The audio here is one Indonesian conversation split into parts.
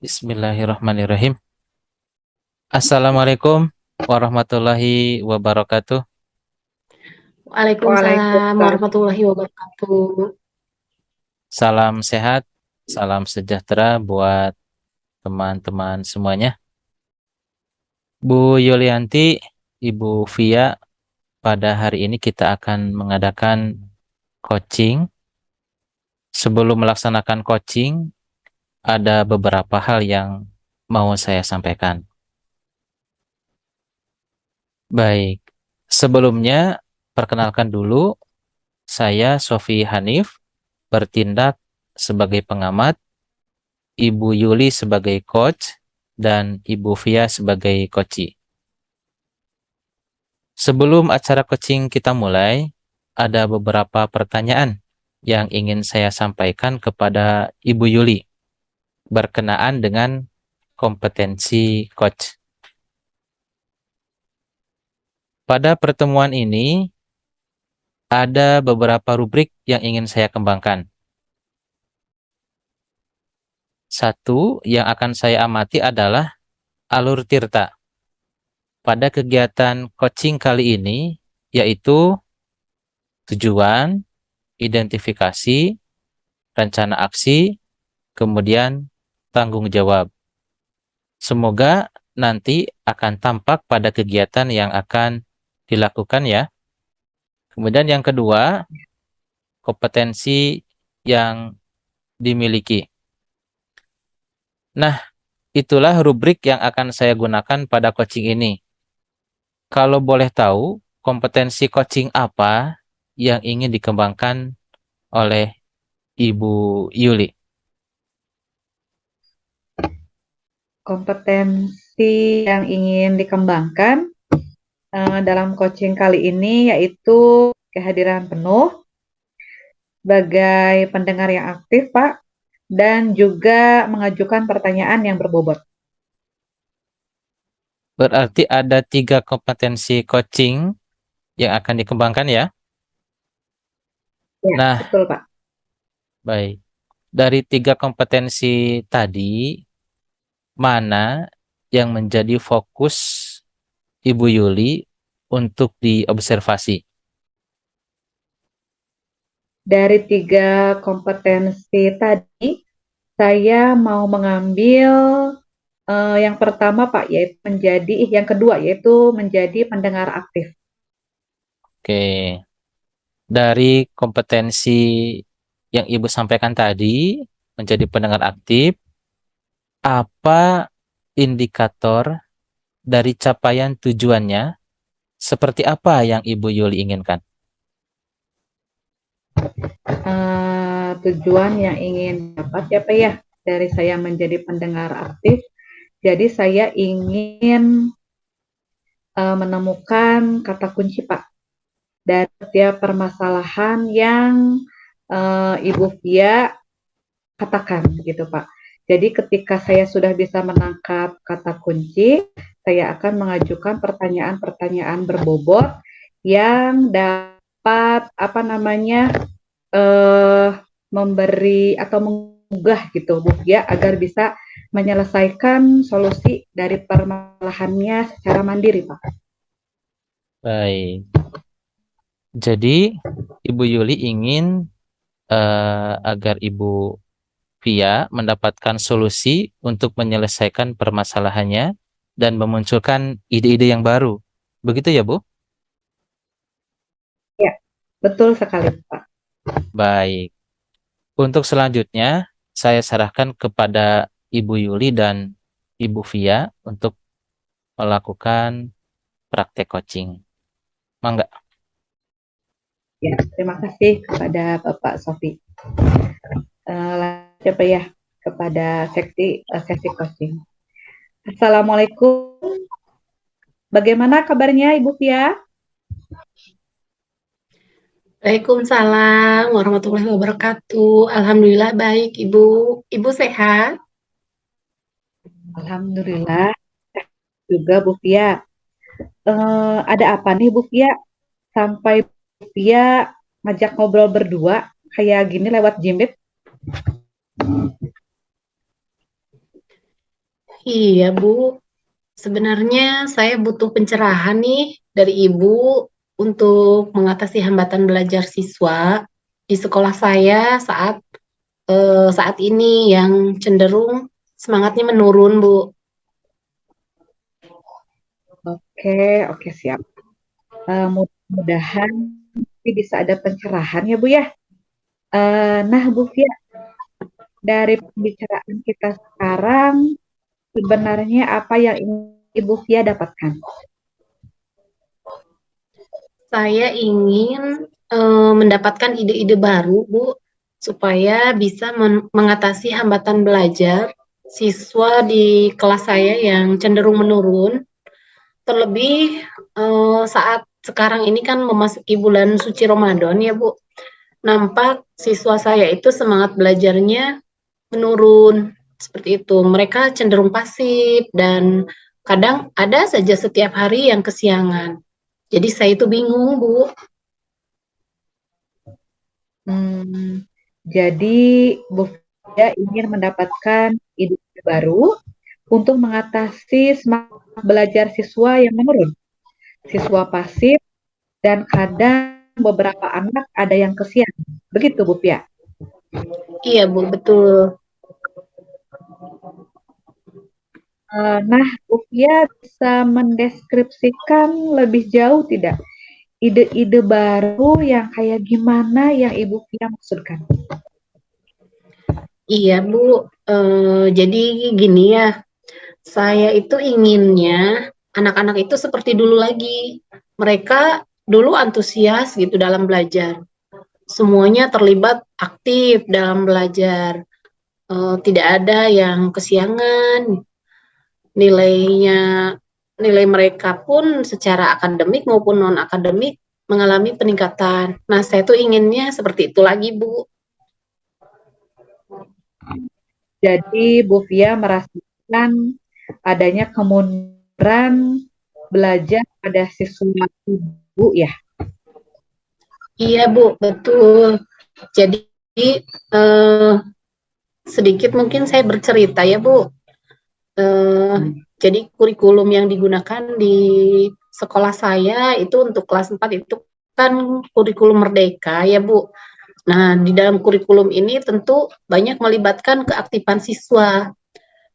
Bismillahirrahmanirrahim. Assalamualaikum warahmatullahi wabarakatuh. Waalaikumsalam Waalaikumsalam. warahmatullahi wabarakatuh. Salam sehat, salam sejahtera buat teman-teman semuanya. Bu Yulianti, Ibu Via, pada hari ini kita akan mengadakan coaching. Sebelum melaksanakan coaching, ada beberapa hal yang mau saya sampaikan. Baik, sebelumnya perkenalkan dulu, saya Sofi Hanif, bertindak sebagai pengamat, Ibu Yuli sebagai coach, dan Ibu Via sebagai coachee. Sebelum acara coaching kita mulai, ada beberapa pertanyaan yang ingin saya sampaikan kepada Ibu Yuli berkenaan dengan kompetensi coach. Pada pertemuan ini, ada beberapa rubrik yang ingin saya kembangkan. Satu yang akan saya amati adalah alur tirta pada kegiatan coaching kali ini, yaitu tujuan, identifikasi, rencana aksi, kemudian tanggung jawab. Semoga nanti akan tampak pada kegiatan yang akan dilakukan ya. Kemudian yang kedua, kompetensi yang dimiliki. Nah, itulah rubrik yang akan saya gunakan pada coaching ini. Kalau boleh tahu, kompetensi coaching apa yang ingin dikembangkan oleh Ibu Yuli? Kompetensi yang ingin dikembangkan dalam coaching kali ini yaitu kehadiran penuh sebagai pendengar yang aktif, Pak, dan juga mengajukan pertanyaan yang berbobot. Berarti ada 3 kompetensi coaching yang akan dikembangkan ya? Ya, Nah, betul, Pak. baik. Dari 3 kompetensi tadi, mana yang menjadi fokus Ibu Yuli untuk diobservasi? Dari 3 kompetensi tadi, saya mau mengambil yang pertama, Pak, yang kedua yaitu menjadi pendengar aktif. Oke. Dari kompetensi yang Ibu sampaikan tadi, menjadi pendengar aktif, apa indikator dari capaian tujuannya? Seperti apa yang Ibu Yuli inginkan? Tujuan yang ingin dapat ya Pak ya dari saya menjadi pendengar aktif. Jadi saya ingin menemukan kata kunci Pak dari setiap permasalahan yang Ibu Via katakan gitu Pak. Jadi ketika saya sudah bisa menangkap kata kunci, saya akan mengajukan pertanyaan-pertanyaan berbobot yang dapat memberi atau menggugah gitu Bu ya agar bisa menyelesaikan solusi dari permasalahannya secara mandiri Pak. Baik. Jadi, Ibu Yuli ingin agar Ibu Via mendapatkan solusi untuk menyelesaikan permasalahannya dan memunculkan ide-ide yang baru. Begitu ya, Bu? Ya, betul sekali Pak. Baik. Untuk selanjutnya, saya serahkan kepada Ibu Yuli dan Ibu Via untuk melakukan praktek coaching. Mangga. Ya, terima kasih kepada Bapak Sofi. Lanjut Pak ya kepada sesi coaching. Assalamualaikum. Bagaimana kabarnya Ibu Via? Waalaikumsalam warahmatullahi wabarakatuh. Alhamdulillah baik, Ibu. Ibu sehat? Alhamdulillah juga Bu Via. Ada apa nih Bu Via? Sampai Bu Via ngajak ngobrol berdua kayak gini lewat Jimit. Iya, Bu. Sebenarnya saya butuh pencerahan nih dari Ibu untuk mengatasi hambatan belajar siswa di sekolah saya saat ini yang cenderung semangatnya menurun, Bu. Oke, oke siap. Mudah-mudahan nanti bisa ada pencerahan ya Bu ya. Nah Bu Fia, dari pembicaraan kita sekarang, sebenarnya apa yang ingin Ibu Fia dapatkan? Saya ingin mendapatkan ide-ide baru, Bu, supaya bisa mengatasi hambatan belajar siswa di kelas saya yang cenderung menurun. Terlebih saat sekarang ini kan memasuki bulan suci Ramadan ya, Bu. Nampak siswa saya itu semangat belajarnya menurun. Seperti itu. Mereka cenderung pasif dan kadang ada saja setiap hari yang kesiangan. Jadi saya itu bingung, Bu. Hmm, jadi Bu Fia ingin mendapatkan ide baru untuk mengatasi semangat belajar siswa yang menurun, siswa pasif, dan kadang beberapa anak ada yang kesian. Begitu Bu Fia? Iya, Bu, betul. Nah, Ufia bisa mendeskripsikan lebih jauh tidak ide-ide baru yang kayak gimana yang Ibu Fia maksudkan? Iya, Bu. Jadi gini ya, saya itu inginnya anak-anak itu seperti dulu lagi. Mereka dulu antusias gitu dalam belajar. Semuanya terlibat aktif dalam belajar. Tidak ada yang kesiangan. Nilainya, nilai mereka pun secara akademik maupun non akademik mengalami peningkatan. Nah, saya tuh inginnya seperti itu lagi, Bu. Jadi Bu Fia merasakan adanya kemunduran belajar pada siswa Ibu ya. Iya, Bu, betul. Jadi eh, sedikit mungkin saya bercerita ya, Bu. Eh, jadi kurikulum yang digunakan di sekolah saya itu untuk kelas 4 itu kan kurikulum merdeka ya, Bu. Nah, di dalam kurikulum ini tentu banyak melibatkan keaktifan siswa.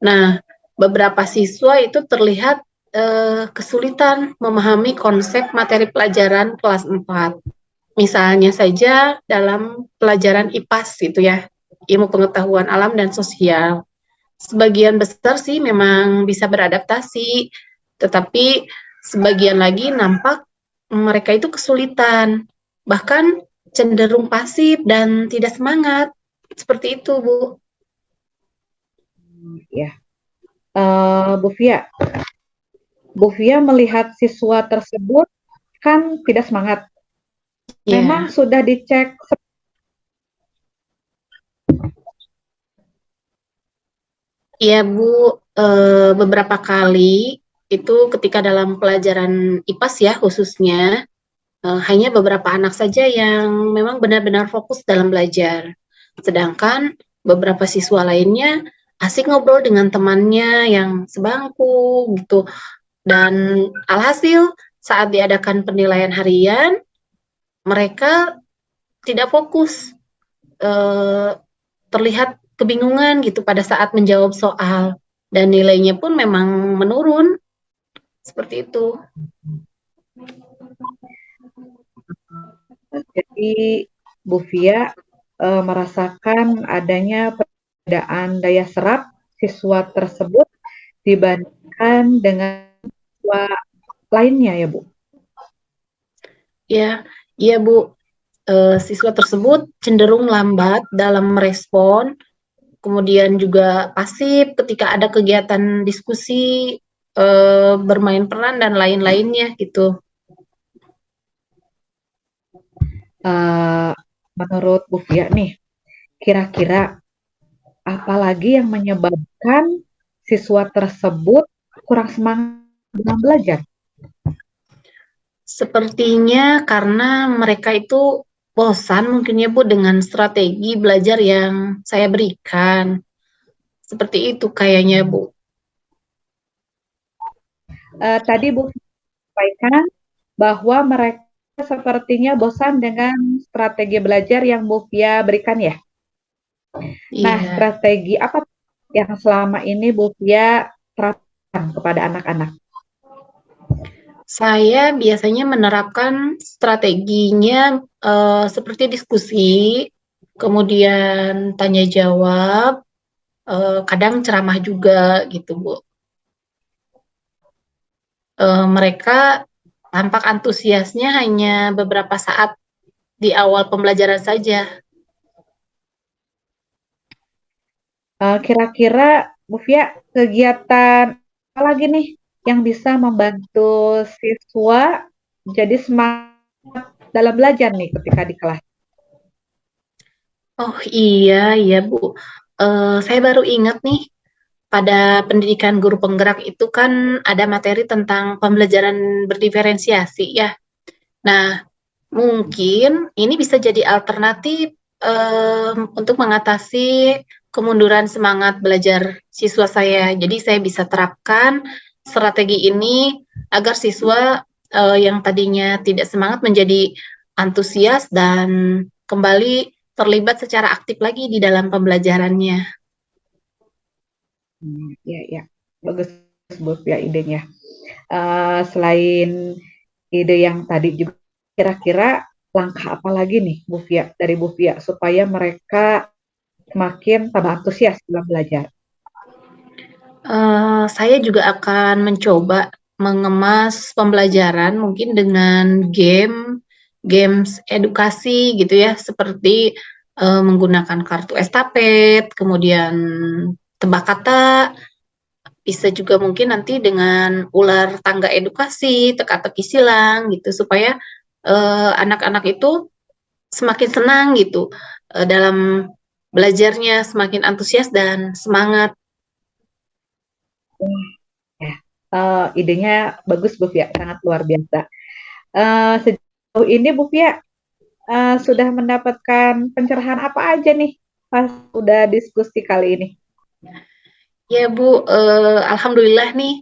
Nah, beberapa siswa itu terlihat kesulitan memahami konsep materi pelajaran kelas 4. Misalnya saja dalam pelajaran IPAS gitu ya, ilmu pengetahuan alam dan sosial. Sebagian besar sih memang bisa beradaptasi, tetapi sebagian lagi nampak mereka itu kesulitan, bahkan cenderung pasif dan tidak semangat. Seperti itu, Bu. Ya, Bu Fia melihat siswa tersebut kan tidak semangat. Memang Ya, sudah dicek. iya, Bu. Beberapa kali itu ketika dalam pelajaran IPAS ya khususnya, hanya beberapa anak saja yang memang benar-benar fokus dalam belajar. Sedangkan beberapa siswa lainnya asik ngobrol dengan temannya yang sebangku gitu. Dan alhasil saat diadakan penilaian harian, mereka tidak fokus, eh, terlihat kebingungan gitu pada saat menjawab soal. Dan nilainya pun memang menurun, seperti itu. Jadi Bu Fia merasakan adanya perbedaan daya serap siswa tersebut dibandingkan dengan siswa lainnya ya Bu. Ya, iya Bu, siswa tersebut cenderung lambat dalam merespon, kemudian juga pasif ketika ada kegiatan diskusi, bermain peran dan lain-lainnya gitu. Uh, Menurut Bu Fia nih, kira-kira apalagi yang menyebabkan siswa tersebut kurang semangat dalam belajar? Sepertinya karena mereka itu bosan mungkin ya Bu dengan strategi belajar yang saya berikan. Seperti itu kayaknya Bu. Tadi Bu sampaikan bahwa mereka sepertinya bosan dengan strategi belajar yang Bu Fia berikan ya. Nah, Iya, strategi apa yang selama ini Bu Fia terapkan kepada anak-anak? saya biasanya menerapkan strateginya seperti diskusi, kemudian tanya jawab, kadang ceramah juga gitu, Bu. Mereka tampak antusiasnya hanya beberapa saat di awal pembelajaran saja. Kira-kira Bu Fia kegiatan apa lagi nih yang bisa membantu siswa jadi semangat dalam belajar nih ketika di kelas? Oh iya, iya Bu. Saya baru ingat nih, pada pendidikan guru penggerak itu kan ada materi tentang pembelajaran berdiferensiasi ya. Nah, mungkin ini bisa jadi alternatif untuk mengatasi kemunduran semangat belajar siswa saya. Jadi saya bisa terapkan strategi ini agar siswa yang tadinya tidak semangat menjadi antusias dan kembali terlibat secara aktif lagi di dalam pembelajarannya. Ya, ya, bagus Bu Fia idenya. Selain ide yang tadi juga, kira-kira langkah apa lagi nih Bu Fia dari Bu Fia supaya mereka semakin tambah antusias dalam belajar? Saya juga akan mencoba mengemas pembelajaran mungkin dengan games edukasi gitu ya, seperti menggunakan kartu estafet, kemudian tebak kata, bisa juga mungkin nanti dengan ular tangga edukasi, teka-teki silang gitu, supaya anak-anak itu semakin senang gitu dalam belajarnya, semakin antusias dan semangat. Ya, idenya bagus Bu Fia, sangat luar biasa. Sejauh ini Bu Fia sudah mendapatkan pencerahan apa aja nih pas udah diskusi kali ini? Ya Bu, Alhamdulillah nih,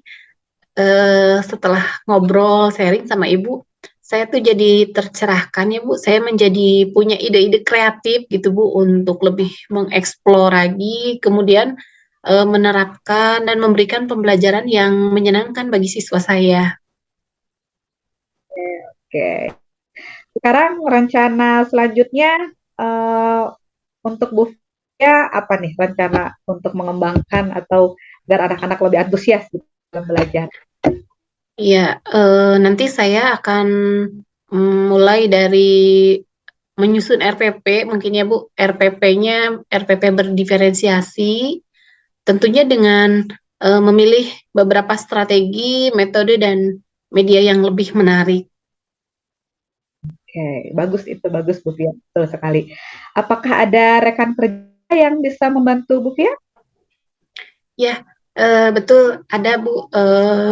setelah ngobrol sharing sama Ibu, saya tuh jadi tercerahkan ya Bu. Saya menjadi punya ide-ide kreatif gitu Bu untuk lebih mengeksplor lagi, kemudian menerapkan dan memberikan pembelajaran yang menyenangkan bagi siswa saya. Oke, sekarang rencana selanjutnya eh, untuk Bu Fia apa nih rencana untuk mengembangkan atau agar anak-anak lebih antusias gitu dalam belajar? Iya, nanti saya akan mulai dari menyusun RPP, mungkin ya Bu, RPP-nya RPP berdiferensiasi, tentunya dengan memilih beberapa strategi, metode, dan media yang lebih menarik. Oke, bagus itu bagus Bu Fia, betul sekali. Apakah ada rekan kerja yang bisa membantu Bu Fia? Ya, betul ada Bu.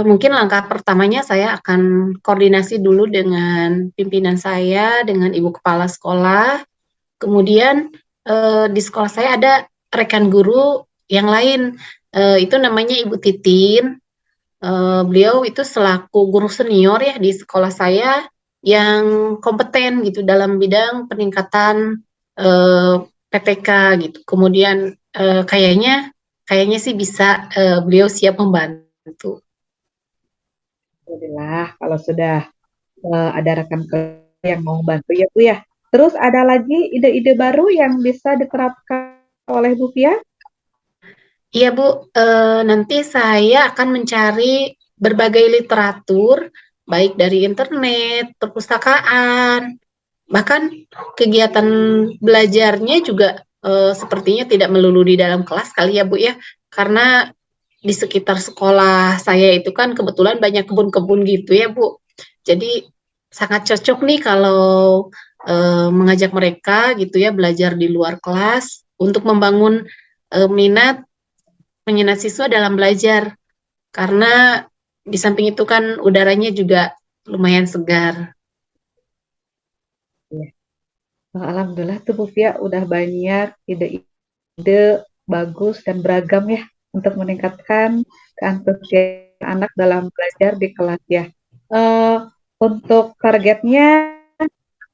Mungkin langkah pertamanya saya akan koordinasi dulu dengan pimpinan saya, dengan Ibu Kepala Sekolah. Kemudian di sekolah saya ada rekan guru yang lain. Itu namanya Ibu Titin. Beliau itu selaku guru senior ya di sekolah saya yang kompeten gitu dalam bidang peningkatan eh, PTK gitu. Kemudian kayaknya kayaknya sih bisa, beliau siap membantu. Alhamdulillah kalau sudah ada rekan kerja yang mau bantu ya Bu ya. Terus ada lagi ide-ide baru yang bisa diterapkan oleh Bu Fia? Iya Bu, nanti saya akan mencari berbagai literatur baik dari internet, perpustakaan, bahkan kegiatan belajarnya juga sepertinya tidak melulu di dalam kelas kali ya Bu ya, karena di sekitar sekolah saya itu kan kebetulan banyak kebun-kebun gitu ya Bu. Jadi sangat cocok nih kalau mengajak mereka gitu ya belajar di luar kelas untuk membangun minat penyenat siswa dalam belajar, karena di samping itu kan udaranya juga lumayan segar. Ya. Alhamdulillah tuh Bu Fia udah banyak ide-ide bagus dan beragam ya. untuk meningkatkan keantusiasan anak dalam belajar di kelas ya. Eh, untuk targetnya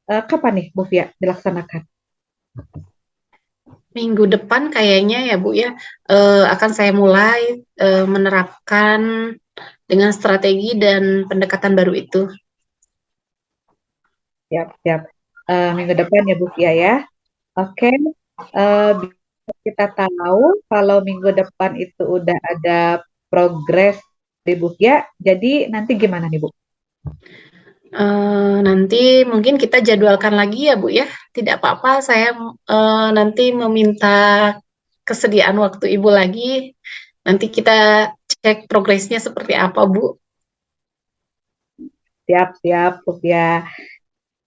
kapan nih Bu Fia dilaksanakan? Minggu depan kayaknya ya Bu ya, akan saya mulai menerapkan dengan strategi dan pendekatan baru itu. Siap, siap. Minggu depan ya Bu Fia ya. Oke, biar kita tahu kalau minggu depan itu udah ada progres di Bu Fia, jadi nanti gimana nih Bu? Nanti mungkin kita jadwalkan lagi ya Bu ya. Tidak apa-apa, saya nanti meminta kesediaan waktu Ibu lagi. Nanti kita cek progresnya seperti apa Bu. Siap, siap Bu Fia.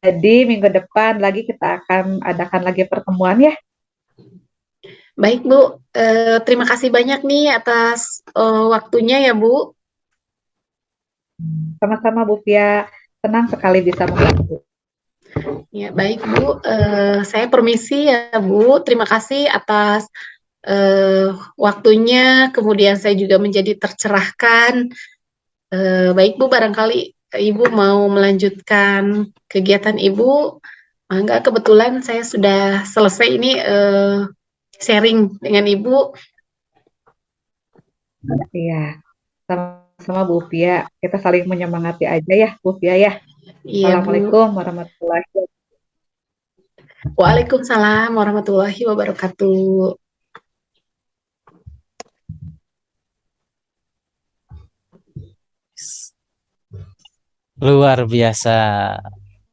Jadi minggu depan lagi kita akan adakan lagi pertemuan ya. Baik Bu, terima kasih banyak nih atas waktunya ya Bu. Sama-sama Bu Fia, senang sekali bisa membantu. Ya baik Bu, saya permisi ya Bu. Terima kasih atas waktunya. Kemudian saya juga menjadi tercerahkan. Baik Bu, barangkali Ibu mau melanjutkan kegiatan Ibu. Enggak, kebetulan saya sudah selesai ini sharing dengan Ibu. Iya, sama-sama Bu Fia. Kita saling menyemangati aja ya Bu Fia ya. Iya Bu. Assalamualaikum warahmatullahi wabarakatuh. Waalaikumsalam warahmatullahi wabarakatuh. Luar biasa.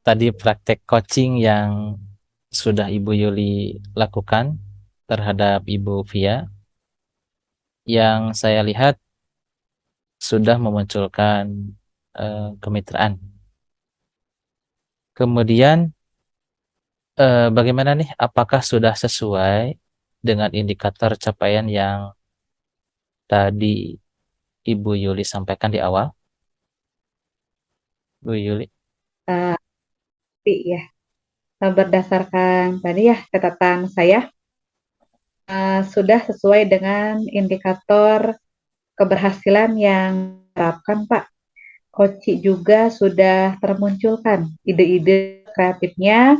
Tadi praktek coaching yang sudah Ibu Yuli lakukan terhadap Ibu Via, yang saya lihat sudah memunculkan kemitraan. Kemudian bagaimana nih? Apakah sudah sesuai dengan indikator capaian yang tadi Ibu Yuli sampaikan di awal? Bu Yuli. Eh, ya, berdasarkan tadi ya catatan saya sudah sesuai dengan indikator keberhasilan yang diterapkan Pak. Koci juga sudah termunculkan ide-ide kreatifnya,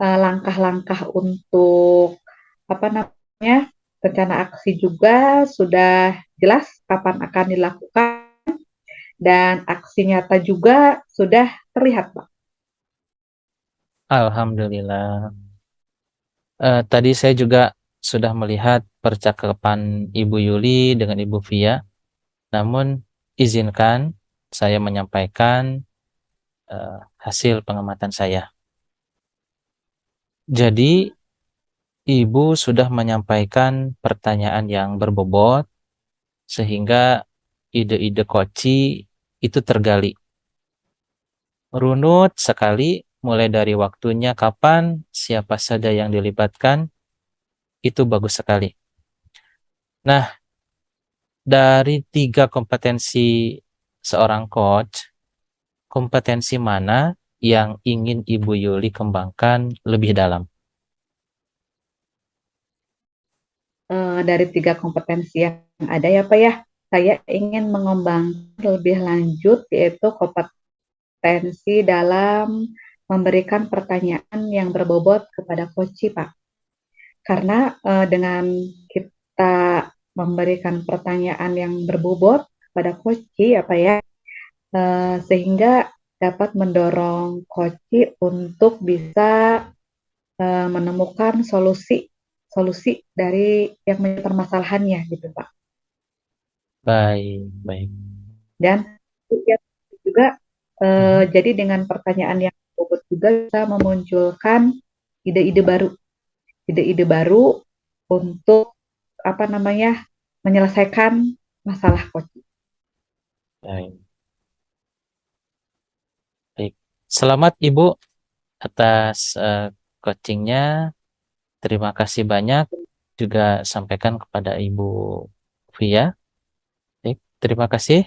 langkah-langkah untuk apa namanya rencana aksi juga sudah jelas kapan akan dilakukan dan aksi nyata juga sudah terlihat Pak. Alhamdulillah. Tadi saya juga sudah melihat percakapan Ibu Yuli dengan Ibu Via. Namun izinkan saya menyampaikan hasil pengamatan saya. Jadi Ibu sudah menyampaikan pertanyaan yang berbobot sehingga ide-ide koci itu tergali. Runut sekali mulai dari waktunya kapan, siapa saja yang dilibatkan, itu bagus sekali. Nah, dari 3 kompetensi seorang coach, kompetensi mana yang ingin Ibu Yuli kembangkan lebih dalam? Dari 3 kompetensi yang ada ya Pak ya, saya ingin mengembangkan lebih lanjut yaitu kompetensi dalam memberikan pertanyaan yang berbobot kepada coach Pak. Karena dengan kita memberikan pertanyaan yang berbobot kepada coach apa ya, sehingga dapat mendorong coach untuk bisa menemukan solusi dari yang menjadi permasalahannya gitu Pak. Baik, baik. Dan juga jadi dengan pertanyaan yang berbobot juga bisa memunculkan ide-ide baru untuk apa namanya menyelesaikan masalah coach. Baik. Baik. Selamat Ibu atas coachingnya. Terima kasih banyak juga sampaikan kepada Ibu Via. Baik, terima kasih.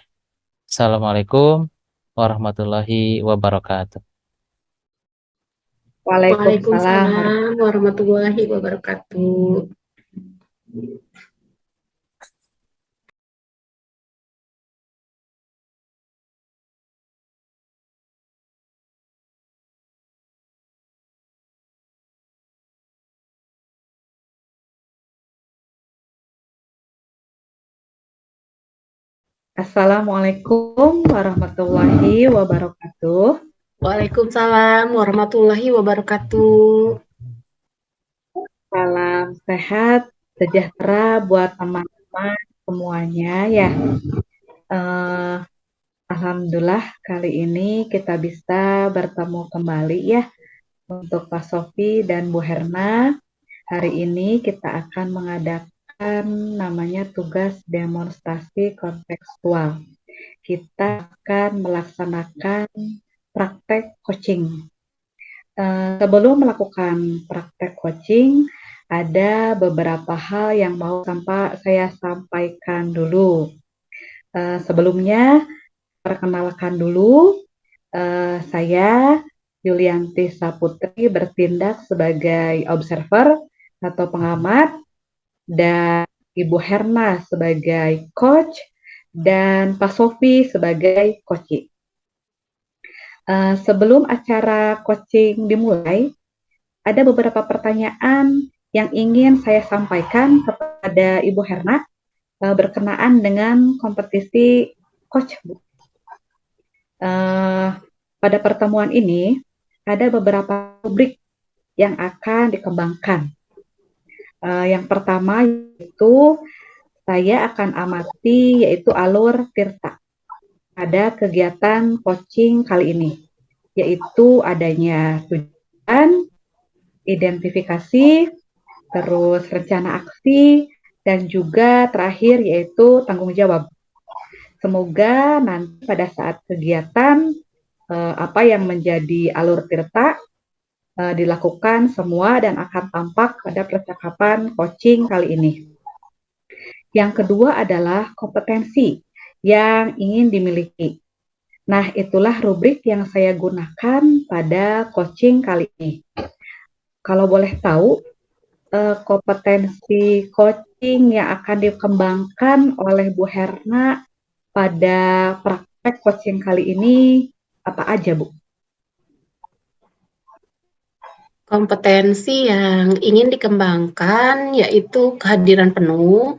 Assalamualaikum warahmatullahi wabarakatuh. Waalaikumsalam Waalaikumsalam warahmatullahi wabarakatuh. Assalamualaikum warahmatullahi wabarakatuh. Waalaikumsalam warahmatullahi wabarakatuh. Salam sehat, sejahtera buat teman-teman semuanya ya. Eh, Alhamdulillah kali ini kita bisa bertemu kembali ya untuk Pak Sofi dan Bu Herna. Hari ini kita akan mengadakan namanya tugas demonstrasi kontekstual. Kita akan melaksanakan praktek coaching. Sebelum melakukan praktek coaching, ada beberapa hal yang mau saya sampaikan dulu. Sebelumnya, perkenalkan dulu, saya Yulianti Saputri bertindak sebagai observer atau pengamat, dan Ibu Herna sebagai coach, dan Pak Sofi sebagai coach. Sebelum acara coaching dimulai, ada beberapa pertanyaan yang ingin saya sampaikan kepada Ibu Herna berkenaan dengan kompetisi coach. Pada pertemuan ini ada beberapa rubrik yang akan dikembangkan. Yang pertama yaitu saya akan amati yaitu alur tirta pada kegiatan coaching kali ini, yaitu adanya tujuan, identifikasi, terus rencana aksi, dan juga terakhir yaitu tanggung jawab. Semoga nanti pada saat kegiatan apa yang menjadi alur tirta dilakukan semua dan akan tampak pada percakapan coaching kali ini. Yang kedua adalah kompetensi yang ingin dimiliki. Nah, itulah rubrik yang saya gunakan pada coaching kali ini. Kalau boleh tahu, kompetensi coaching yang akan dikembangkan oleh Bu Herna pada praktek coaching kali ini apa aja, Bu? Kompetensi yang ingin dikembangkan yaitu kehadiran penuh,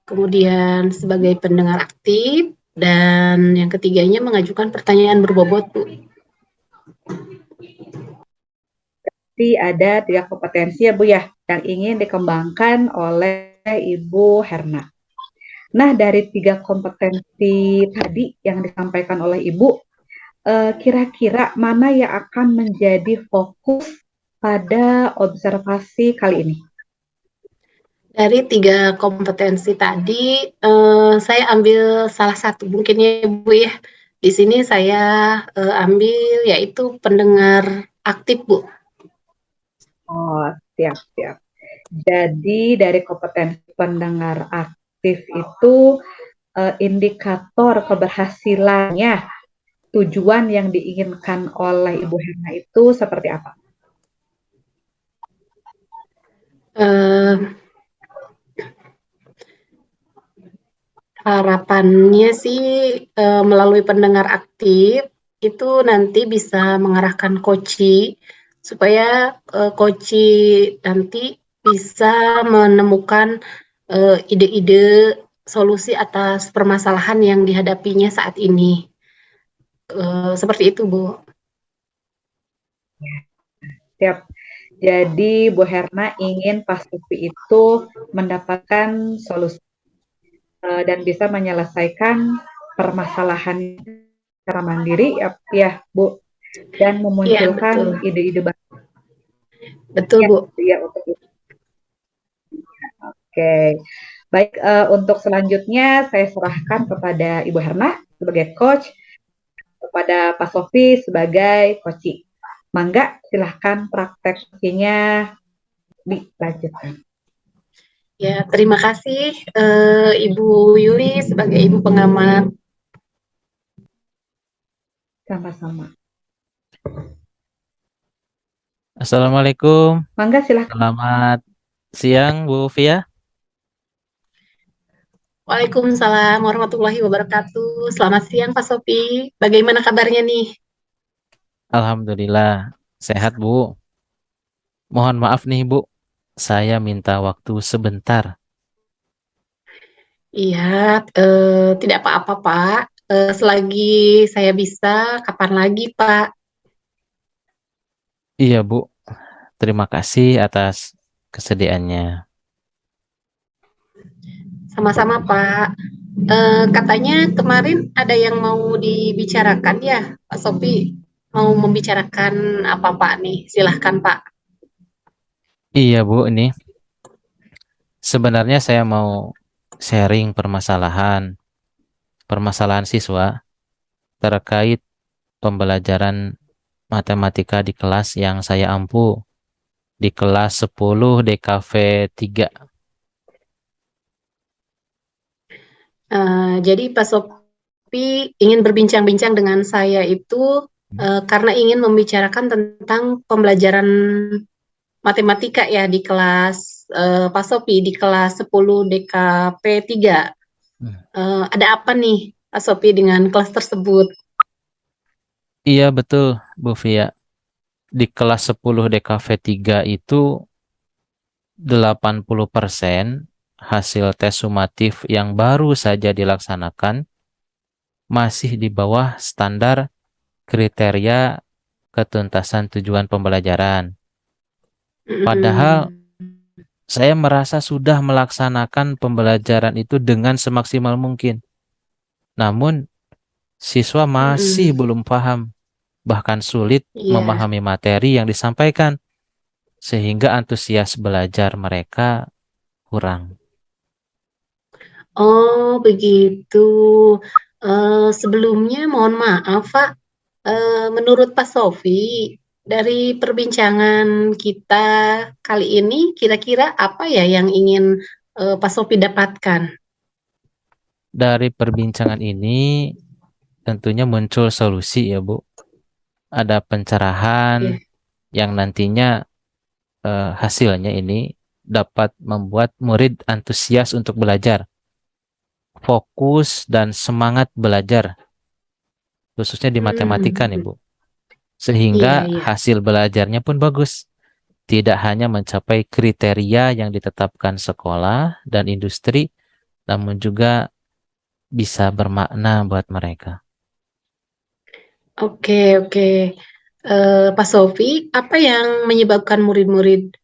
kemudian sebagai pendengar aktif, dan yang ketiganya mengajukan pertanyaan berbobot, Bu. Jadi ada 3 kompetensi ya Bu ya, yang ingin dikembangkan oleh Ibu Herna. Nah, dari 3 kompetensi tadi yang disampaikan oleh Ibu, kira-kira mana yang akan menjadi fokus pada observasi kali ini? Dari 3 kompetensi tadi, saya ambil salah satu mungkin ya Bu ya. Di sini saya ambil yaitu pendengar aktif, Bu. Oh, siap. Jadi dari kompetensi pendengar aktif itu indikator keberhasilannya, tujuan yang diinginkan oleh Ibu Herna itu seperti apa? Harapannya sih melalui pendengar aktif itu nanti bisa mengarahkan coachi supaya coachi nanti bisa menemukan ide-ide solusi atas permasalahan yang dihadapinya saat ini. Seperti itu, Bu. Siap. Jadi Bu Herna ingin Pak Supi itu mendapatkan solusi dan bisa menyelesaikan permasalahan secara mandiri ya Bu, dan memunculkan ide-ide baru. Betul, Bu. Ya, untuk itu. Oke. Baik, untuk selanjutnya saya serahkan kepada Ibu Herna sebagai coach, kepada Pak Sofi sebagai coaching. Mangga, silahkan prakteknya dilanjutkan. Ya, terima kasih Ibu Yuli sebagai Ibu Pengamat. Sama-sama. Assalamualaikum. Mangga, silahkan. Selamat siang, Bu Fia. Waalaikumsalam warahmatullahi wabarakatuh. Selamat siang Pak Sofi. Bagaimana kabarnya nih? Alhamdulillah, sehat, Bu. Mohon maaf nih, Bu. Saya minta waktu sebentar. Iya, tidak apa-apa, Pak. Selagi saya bisa, kapan lagi, Pak? Iya, Bu. Terima kasih atas kesediaannya. Sama-sama, Pak. Katanya kemarin ada yang mau dibicarakan ya, Pak Sopi. Mau membicarakan apa, Pak, nih? Silahkan, Pak. Iya, Bu, ini sebenarnya saya mau sharing permasalahan siswa terkait pembelajaran matematika di kelas yang saya ampu, di kelas 10 DKV 3. Jadi Pak Sopi ingin berbincang-bincang dengan saya itu karena ingin membicarakan tentang pembelajaran matematika ya di kelas Pak Sopi di kelas 10 DKP 3. Ada apa nih Pak Sopi dengan kelas tersebut? Iya, betul, Bu Fia. Di kelas 10 DKV 3 itu 80% hasil tes sumatif yang baru saja dilaksanakan masih di bawah standar kriteria ketuntasan tujuan pembelajaran. Padahal Mm, saya merasa sudah melaksanakan pembelajaran itu dengan semaksimal mungkin. Namun, siswa masih mm, belum paham, bahkan sulit Iya. memahami materi yang disampaikan, sehingga antusias belajar mereka kurang. Oh, begitu. Sebelumnya mohon maaf, Pak. Menurut Pak Sofi, dari perbincangan kita kali ini, kira-kira apa ya yang ingin Pak Sofi dapatkan? Dari perbincangan ini, tentunya muncul solusi ya, Bu. Ada pencerahan Ya. yang nantinya hasilnya ini dapat membuat murid antusias untuk belajar, fokus dan semangat belajar, khususnya di matematika nih, Hmm, Bu. Sehingga iya, iya. hasil belajarnya pun bagus. Tidak hanya mencapai kriteria yang ditetapkan sekolah dan industri, namun juga bisa bermakna buat mereka. Oke, oke. Pak Sofi, apa yang menyebabkan murid-murid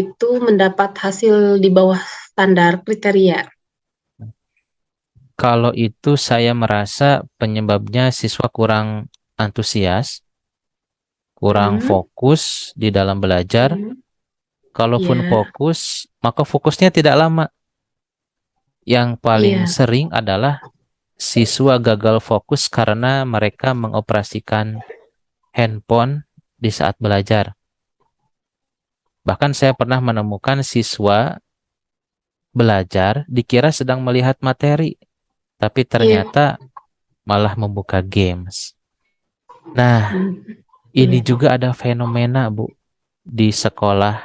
itu mendapat hasil di bawah standar kriteria? Kalau itu saya merasa penyebabnya siswa kurang antusias, kurang Hmm, fokus di dalam belajar. hmm, Kalaupun iya, fokus, maka fokusnya tidak lama. Yang paling iya. sering adalah siswa gagal fokus karena mereka mengoperasikan handphone di saat belajar. Bahkan saya pernah menemukan siswa belajar dikira sedang melihat materi, tapi Iya. ternyata malah membuka games. Nah, Hmm, ini iya. juga ada fenomena, Bu, di sekolah.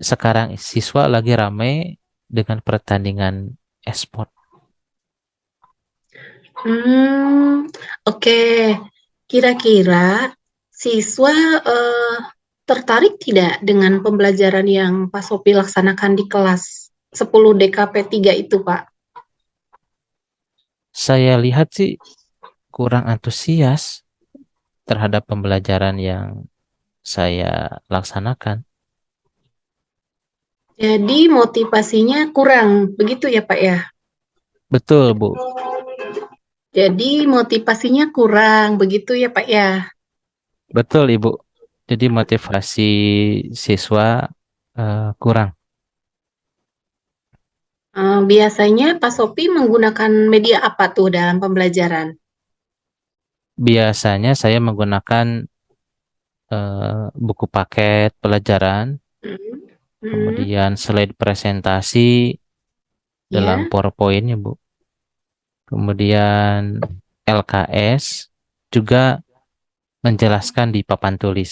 Sekarang siswa lagi ramai dengan pertandingan e-sport. Hmm, oke. Kira-kira siswa eh, tertarik tidak dengan pembelajaran yang Pak Sopi laksanakan di kelas 10 DKP 3 itu, Pak? Saya lihat sih kurang antusias terhadap pembelajaran yang saya laksanakan. Jadi motivasinya kurang, begitu ya, Pak ya? Betul, Bu. Jadi motivasinya kurang, begitu ya, Pak ya? Betul, Ibu. Jadi motivasi siswa kurang. Biasanya Pak Sopi menggunakan media apa tuh dalam pembelajaran? Biasanya saya menggunakan buku paket pelajaran, Hmm, hmm, kemudian slide presentasi dalam ya. PowerPoint ya, Bu. Kemudian LKS juga menjelaskan di papan tulis.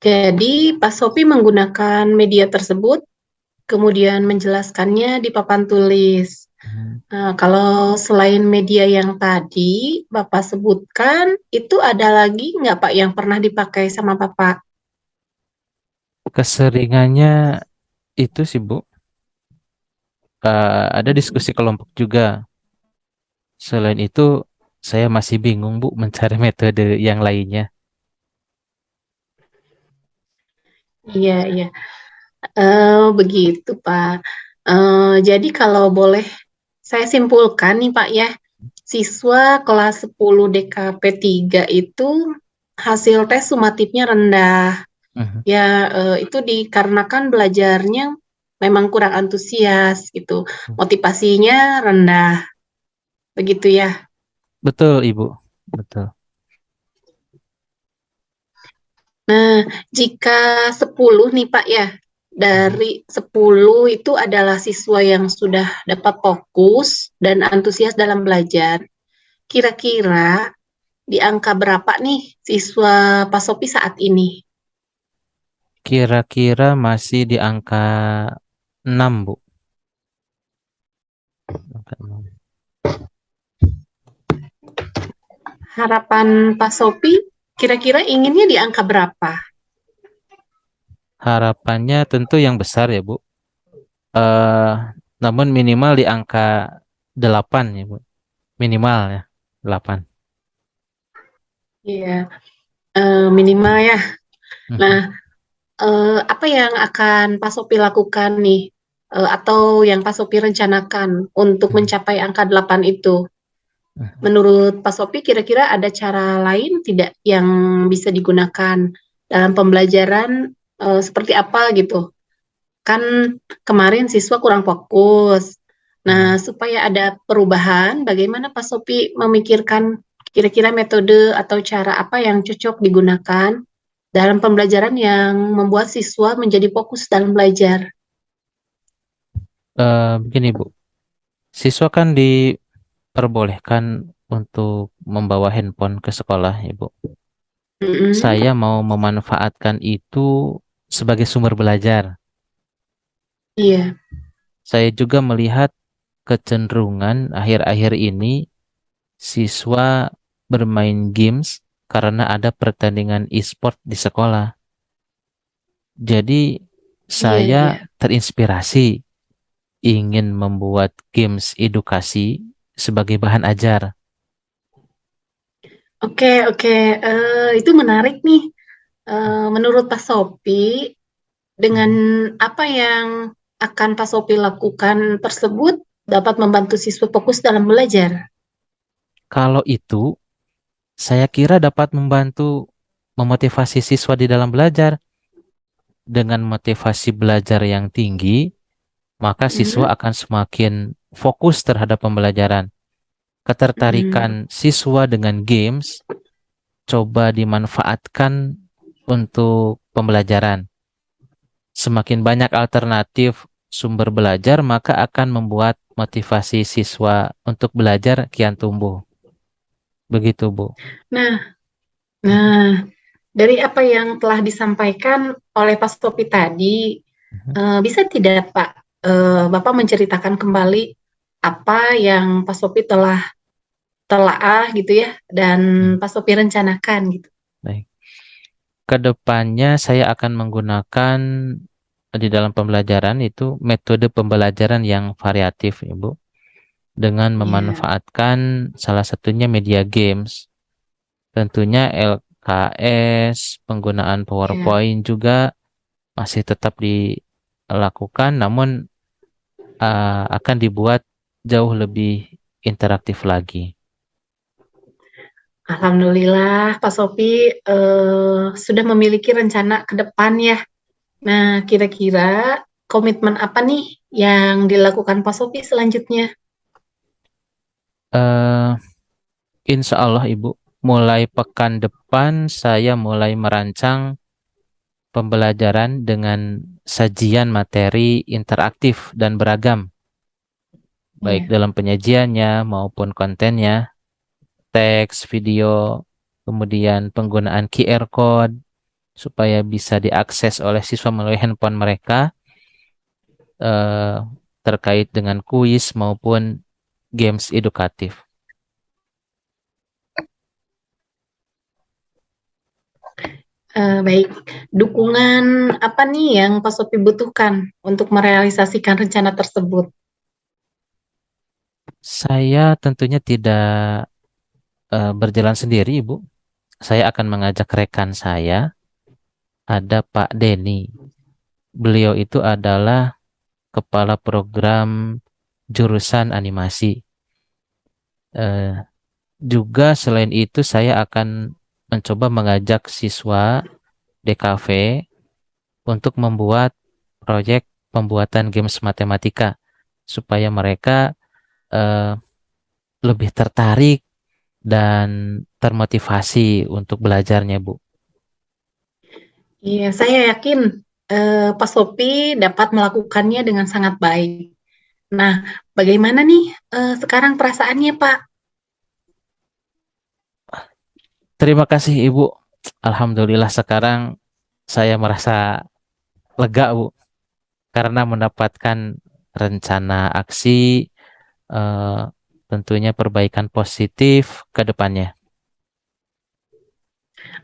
Jadi Pak Sopi menggunakan media tersebut kemudian menjelaskannya di papan tulis. Hmm. Nah, kalau selain media yang tadi Bapak sebutkan, itu ada lagi nggak Pak yang pernah dipakai sama Bapak? Keseringannya itu sih Bu, ada diskusi kelompok juga. Selain itu, saya masih bingung Bu mencari metode yang lainnya. Iya, iya. Begitu Pak. Jadi kalau boleh saya simpulkan nih Pak ya, siswa kelas 10 DKP 3 itu hasil tes sumatifnya rendah. Mhm. Ya, itu dikarenakan belajarnya memang kurang antusias gitu. Motivasinya rendah. Begitu ya. Betul Ibu, betul. Nah, jika 10 nih Pak ya, Mhm. dari 10 itu adalah siswa yang sudah dapat fokus dan antusias dalam belajar. Kira-kira di angka berapa nih siswa Pasopi saat ini? Kira-kira masih di angka 6 Bu. Angka 6. Harapan Pasopi kira-kira inginnya di angka berapa? Harapannya tentu yang besar ya Bu. eh Namun minimal di angka 8 ya Bu. Minimal ya, 8. Iya, minimal ya. Nah, Mhm. apa yang akan Pasopi lakukan nih? Atau yang Pasopi rencanakan untuk Mhm. mencapai angka 8 itu? Mhm. Menurut Pak Sopi, kira-kira ada cara lain tidak yang bisa digunakan dalam pembelajaran seperti apa gitu? Kan kemarin siswa kurang fokus. Nah, Mhm. supaya ada perubahan, bagaimana Pak Sopi memikirkan kira-kira metode atau cara apa yang cocok digunakan dalam pembelajaran yang membuat siswa menjadi fokus dalam belajar? Begini Bu, siswa kan diperbolehkan untuk membawa handphone ke sekolah ya Bu. Mm-mm. Saya mau memanfaatkan itu sebagai sumber belajar. Iya, Saya juga melihat kecenderungan akhir-akhir ini siswa bermain games karena ada pertandingan e-sport di sekolah. Jadi iya, saya iya. terinspirasi ingin membuat games edukasi sebagai bahan ajar. Oke, oke. Itu menarik nih. Menurut Pak Sopi, dengan Mhm. apa yang akan Pak Sopi lakukan tersebut dapat membantu siswa fokus dalam belajar. Kalau itu, saya kira dapat membantu memotivasi siswa di dalam belajar. Dengan motivasi belajar yang tinggi, maka siswa Mm, akan semakin fokus terhadap pembelajaran. mm. Ketertarikan siswa dengan games coba dimanfaatkan untuk pembelajaran. Semakin banyak alternatif sumber belajar, maka akan membuat motivasi siswa untuk belajar kian tumbuh. Begitu, Bu. Nah, nah, dari apa yang telah disampaikan oleh Pak Sopi tadi, Mhm. bisa tidak Pak, Bapak menceritakan kembali apa yang Pak Sopi telah telaah gitu ya, dan Hmm, Pak Sopi rencanakan gitu. baik. Kedepannya saya akan menggunakan di dalam pembelajaran itu metode pembelajaran yang variatif, Ibu, dengan Iya, memanfaatkan salah satunya media games. Tentunya LKS, penggunaan iya. PowerPoint juga masih tetap dilakukan, namun akan dibuat jauh lebih interaktif lagi. Alhamdulillah, Pak Sofi sudah memiliki rencana ke depan ya. Nah, kira-kira komitmen apa nih yang dilakukan Pak Sofi selanjutnya? Eh, Insya Allah Ibu, mulai pekan depan saya mulai merancang pembelajaran dengan sajian materi interaktif dan beragam, baik Iya. dalam penyajiannya maupun kontennya, teks, video, kemudian penggunaan QR code supaya bisa diakses oleh siswa melalui handphone mereka. eh, terkait dengan kuis maupun games edukatif. Baik, dukungan apa nih yang Pak Sopi butuhkan untuk merealisasikan rencana tersebut? Saya tentunya tidak berjalan sendiri, Ibu. Saya akan mengajak rekan saya, ada Pak Denny. Beliau itu adalah kepala program jurusan animasi. Eh, Juga selain itu saya akan mencoba mengajak siswa DKV untuk membuat proyek pembuatan games matematika supaya mereka eh, lebih tertarik dan termotivasi untuk belajarnya, Bu. Iya, saya yakin Pak Sopi dapat melakukannya dengan sangat baik. Nah, bagaimana nih sekarang perasaannya, Pak? Terima kasih, Ibu. Alhamdulillah sekarang saya merasa lega, Bu, karena mendapatkan rencana aksi, eh, tentunya perbaikan positif ke depannya.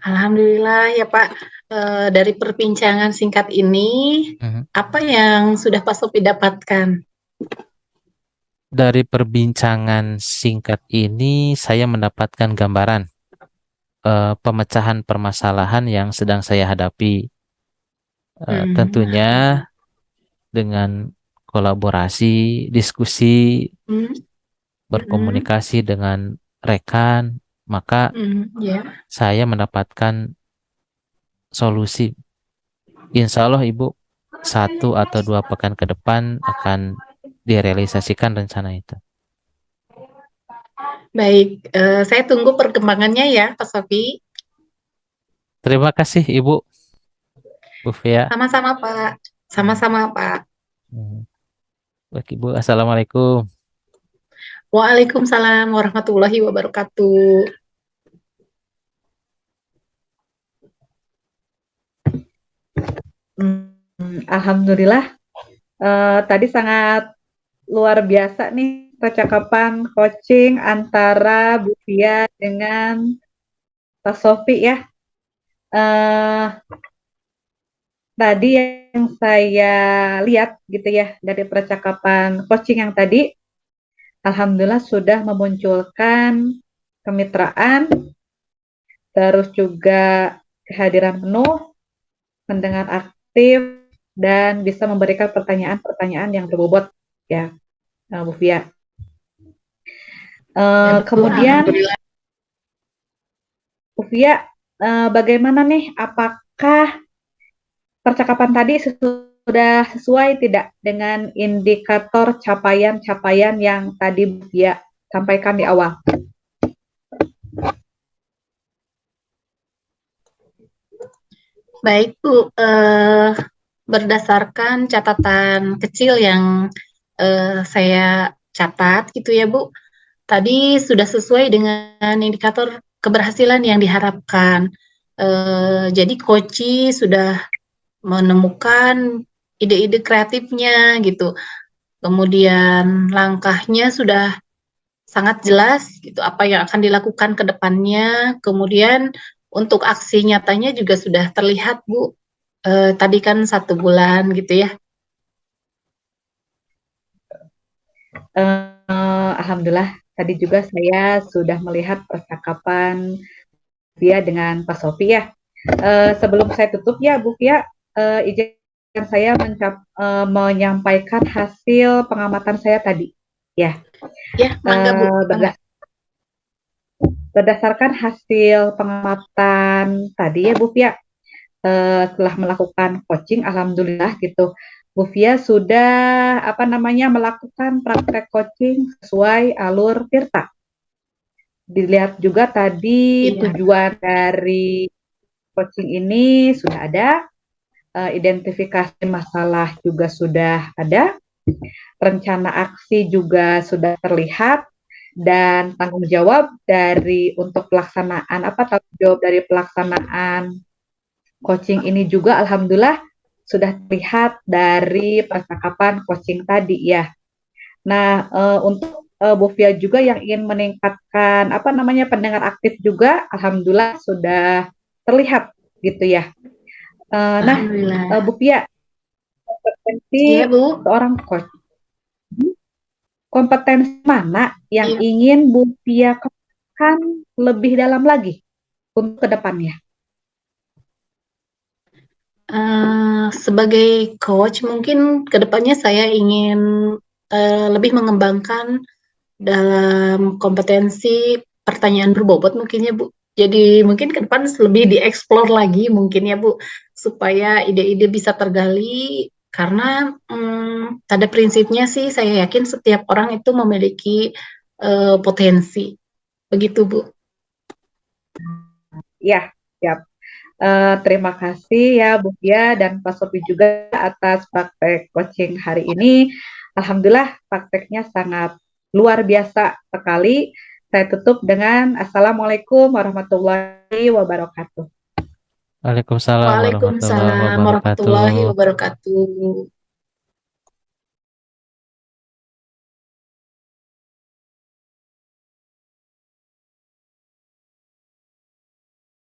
Alhamdulillah ya Pak. Dari perbincangan singkat ini, Mhm. apa yang sudah Pak Sopi dapatkan? Dari perbincangan singkat ini, saya mendapatkan gambaran pemecahan permasalahan yang sedang saya hadapi. Tentunya Alhamdulillah. dengan kolaborasi, diskusi, Hmm, hmm, berkomunikasi dengan rekan, maka ya. saya mendapatkan solusi. Insya Allah Ibu, 1 atau 2 pekan ke depan akan direalisasikan rencana itu. Baik, saya tunggu perkembangannya ya Pak Sopi. Terima kasih Ibu, Bu Fia. Sama-sama Pak. Sama-sama Pak. Hmm. Baik Ibu, Assalamualaikum. Waalaikumsalam warahmatullahi wabarakatuh. Alhamdulillah, tadi sangat luar biasa nih percakapan coaching antara Bu Fia dengan Pak Sofi ya. Eh, Tadi yang saya lihat gitu ya dari percakapan coaching yang tadi, alhamdulillah sudah memunculkan kemitraan, terus juga kehadiran penuh, mendengar aktif, dan bisa memberikan pertanyaan-pertanyaan yang berbobot ya, Bu Fia. Ya, betul, Kemudian alhamdulillah. Bu Fia, bagaimana nih? Apakah percakapan tadi sudah sesuai tidak dengan indikator capaian-capaian yang tadi Bu Fia sampaikan di awal? Baik Bu, berdasarkan catatan kecil yang saya catat gitu ya Bu, tadi sudah sesuai dengan indikator keberhasilan yang diharapkan. Jadi Koci sudah menemukan ide-ide kreatifnya gitu. Kemudian langkahnya sudah sangat jelas gitu apa yang akan dilakukan ke depannya. Kemudian untuk aksi nyatanya juga sudah terlihat Bu. Tadi kan 1 bulan gitu ya. Alhamdulillah, tadi juga saya sudah melihat percakapan Fia dengan Pak Sofi ya. Sebelum saya tutup ya Bu Fia, izinkan saya menyampaikan hasil pengamatan saya tadi. Ya, Ya, mangga Bu. Mangga. Berdasarkan hasil pengamatan tadi ya Bu Fia, setelah melakukan coaching, alhamdulillah gitu, Bu Fia sudah melakukan praktek coaching sesuai alur Tirta. Dilihat juga tadi Iya. tujuan dari coaching ini sudah ada, identifikasi masalah juga sudah ada, rencana aksi juga sudah terlihat, dan tanggung jawab dari pelaksanaan coaching ini juga alhamdulillah sudah terlihat dari percakapan coaching tadi ya. Nah, untuk Bu Fia juga yang ingin meningkatkan pendengar aktif juga, alhamdulillah sudah terlihat gitu ya. Nah, Alhamdulillah. Bu Fia, Iya, kompetensi Bu. seorang coach, kompetensi mana yang Iya. ingin Bu Fia kembangkan lebih dalam lagi untuk kedepannya? Sebagai coach, mungkin kedepannya saya ingin lebih mengembangkan dalam kompetensi pertanyaan berbobot mungkin ya Bu. Jadi mungkin ke depan lebih dieksplor lagi mungkin ya Bu, supaya ide-ide bisa tergali karena pada prinsipnya sih saya yakin setiap orang itu memiliki potensi. Begitu Bu. Ya, siap. Terima kasih ya Bu Fia dan Pak Sofi juga atas praktek coaching hari ini. Alhamdulillah prakteknya sangat luar biasa sekali. Saya tutup dengan Assalamualaikum warahmatullahi wabarakatuh. Waalaikumsalam warahmatullahi Waalaikumsalam warahmatullahi wabarakatuh. wabarakatuh.